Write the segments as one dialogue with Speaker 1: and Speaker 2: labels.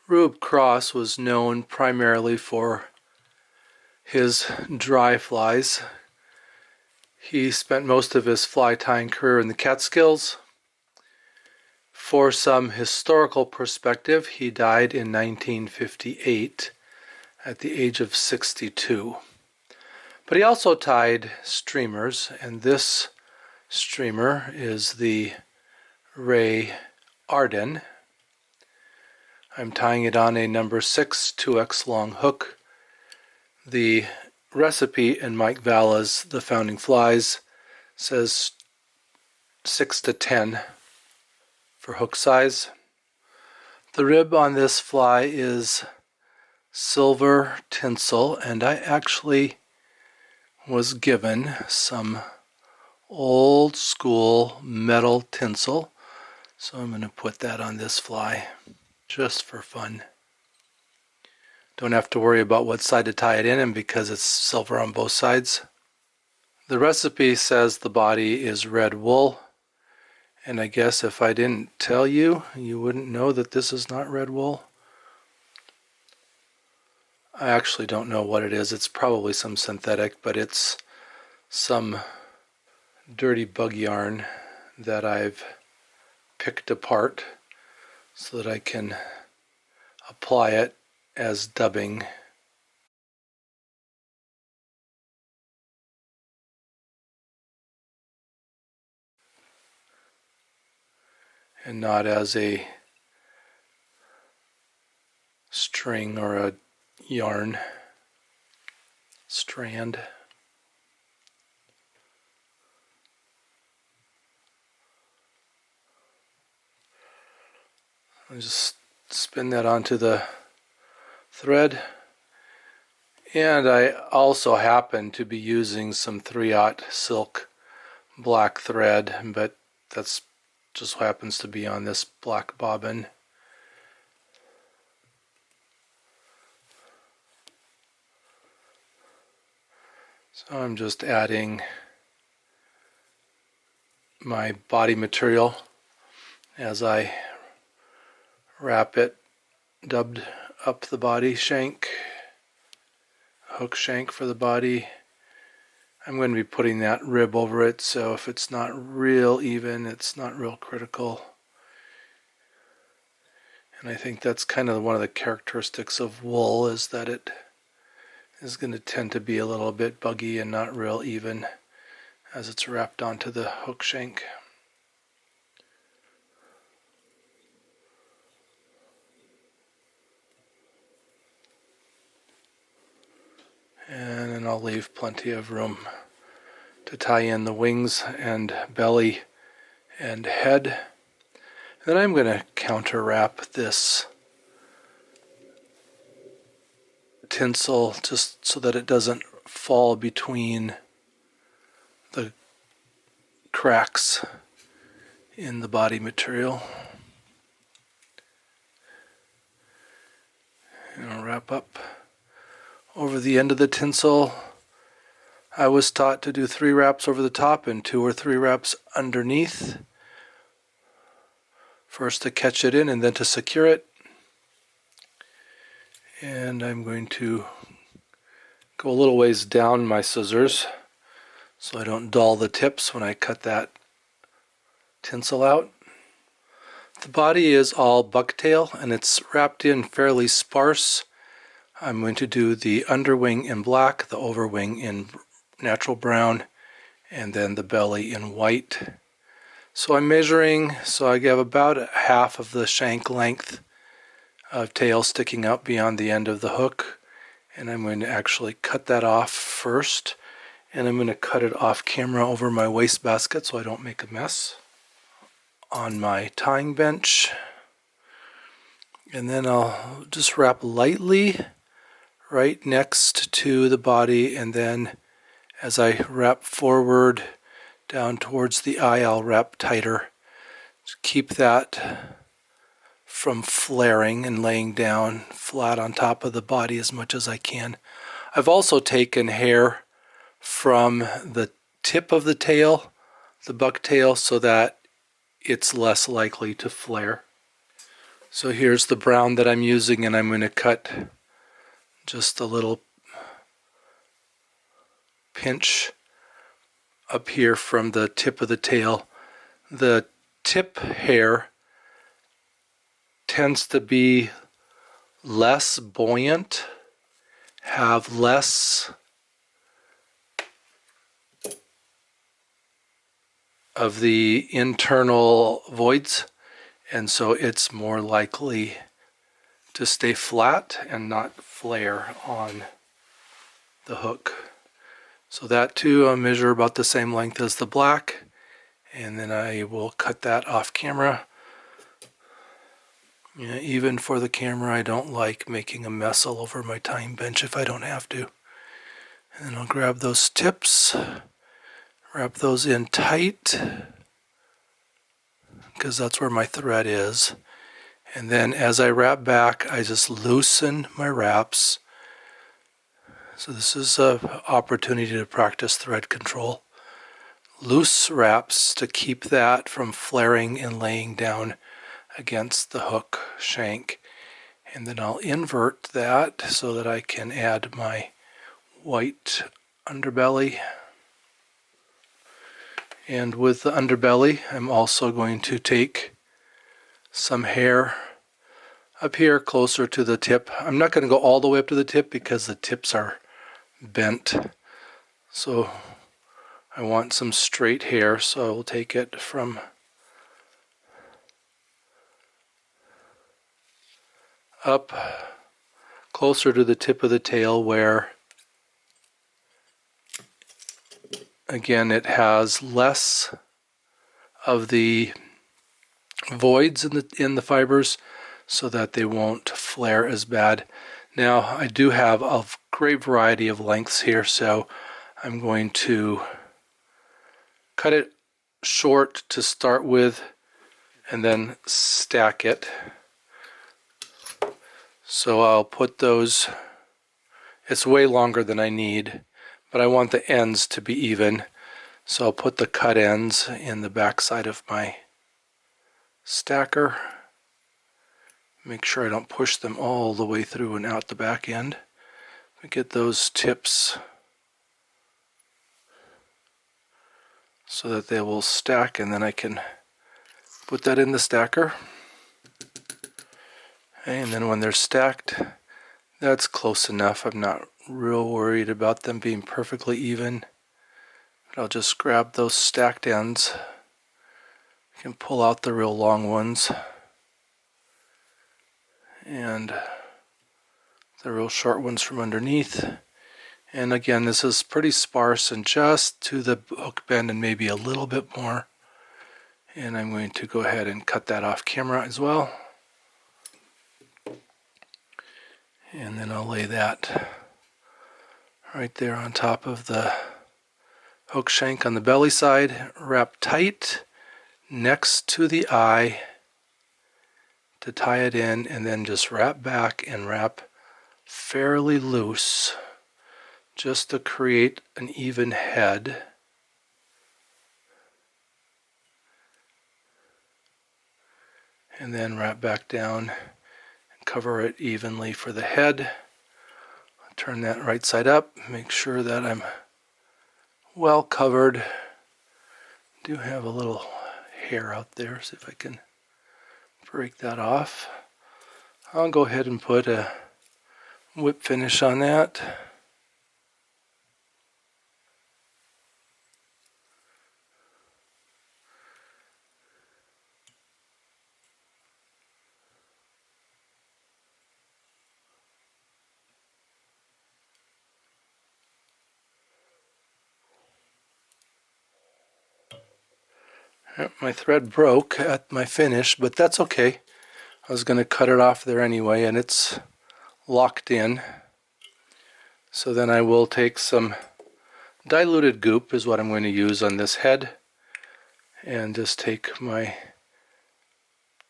Speaker 1: Rube Cross was known primarily for his dry flies. He spent most of his fly tying career in the Catskills. For some historical perspective, he died in 1958 at the age of 62. But he also tied streamers, and this streamer is the Ray Arden. I'm tying it on a number 6 2x long hook. The recipe in Mike Valla's The Founding Flies says 6 to 10 for hook size. The rib on this fly is silver tinsel, and I actually was given some old school metal tinsel, so I'm going to put that on this fly just for fun. Don't have to worry about what side to tie it in, and because it's silver on both sides. The recipe says the body is red wool, and I guess if I didn't tell you, you wouldn't know that this is not red wool. I actually don't know what it is. It's probably some synthetic, but it's some dirty bug yarn that I've picked apart so that I can apply it as dubbing. And not as a string or a yarn strand. I'll just spin that onto the thread, and I also happen to be using some 3/0 silk black thread, but that's just happens to be on this black bobbin. So I'm just adding my body material as I wrap it, dubbed up the body shank, hook shank for the body. I'm going to be putting that rib over it, so if it's not real even, it's not real critical. And I think that's kind of one of the characteristics of wool, is that it is going to tend to be a little bit buggy and not real even as it's wrapped onto the hook shank. And then I'll leave plenty of room to tie in the wings and belly and head. Then I'm going to counter wrap this tinsel just so that it doesn't fall between the cracks in the body material. And I'll wrap up over the end of the tinsel. I was taught to do 3 wraps over the top and 2 or 3 wraps underneath. First to catch it in and then to secure it. And I'm going to go a little ways down my scissors so I don't dull the tips when I cut that tinsel out. The body is all bucktail and it's wrapped in fairly sparse. I'm going to do the underwing in black, the overwing in natural brown, and then the belly in white. So I'm measuring, so I have about half of the shank length of tail sticking out beyond the end of the hook, and I'm going to actually cut that off first, and I'm going to cut it off camera over my wastebasket so I don't make a mess on my tying bench. And then I'll just wrap lightly right next to the body, and then as I wrap forward down towards the eye, I'll wrap tighter to keep that from flaring and laying down flat on top of the body as much as I can. I've also taken hair from the tip of the tail, the bucktail, so that it's less likely to flare. So here's the brown that I'm using, and I'm going to cut just a little pinch up here from the tip of the tail. The tip hair tends to be less buoyant, have less of the internal voids, and so it's more likely to stay flat and not flare on the hook. So that too, I'll measure about the same length as the black, and then I will cut that off camera. Yeah, even for the camera, I don't like making a mess all over my tying bench if I don't have to. And then I'll grab those tips, wrap those in tight, because that's where my thread is. And then as I wrap back, I just loosen my wraps. So this is an opportunity to practice thread control. Loose wraps to keep that from flaring and laying down against the hook shank. And then I'll invert that so that I can add my white underbelly. And with the underbelly, I'm also going to take some hair up here closer to the tip. I'm not going to go all the way up to the tip because the tips are bent. So I want some straight hair, so I will take it from up closer to the tip of the tail where, again, it has less of the voids in the fibers so that they won't flare as bad. Now, I do have a great variety of lengths here, so I'm going to cut it short to start with and then stack it. So I'll put those, it's way longer than I need, but I want the ends to be even. So I'll put the cut ends in the back side of my stacker. Make sure I don't push them all the way through and out the back end. Get those tips so that they will stack, and then I can put that in the stacker. And then when they're stacked, that's close enough. I'm not real worried about them being perfectly even. But I'll just grab those stacked ends. I can pull out the real long ones and the real short ones from underneath. And again, this is pretty sparse and just to the hook bend and maybe a little bit more. And I'm going to go ahead and cut that off camera as well. And then I'll lay that right there on top of the hook shank on the belly side. Wrap tight next to the eye to tie it in, and then just wrap back and wrap fairly loose just to create an even head. And then wrap back down and cover it evenly for the head. Turn that right side up, make sure that I'm well covered. Do have a little hair out there, see if I can break that off. I'll go ahead and put a whip finish on that. My thread broke at my finish, but that's okay. I was going to cut it off there anyway, and it's locked in. So then I will take some diluted goop is what I'm going to use on this head, and just take my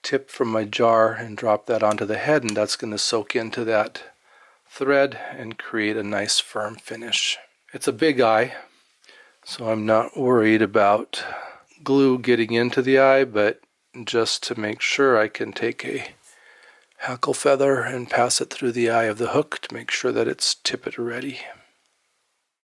Speaker 1: tip from my jar and drop that onto the head, and that's going to soak into that thread and create a nice firm finish. It's a big eye, so I'm not worried about glue getting into the eye, but just to make sure, I can take a hackle feather and pass it through the eye of the hook to make sure that it's tippet ready.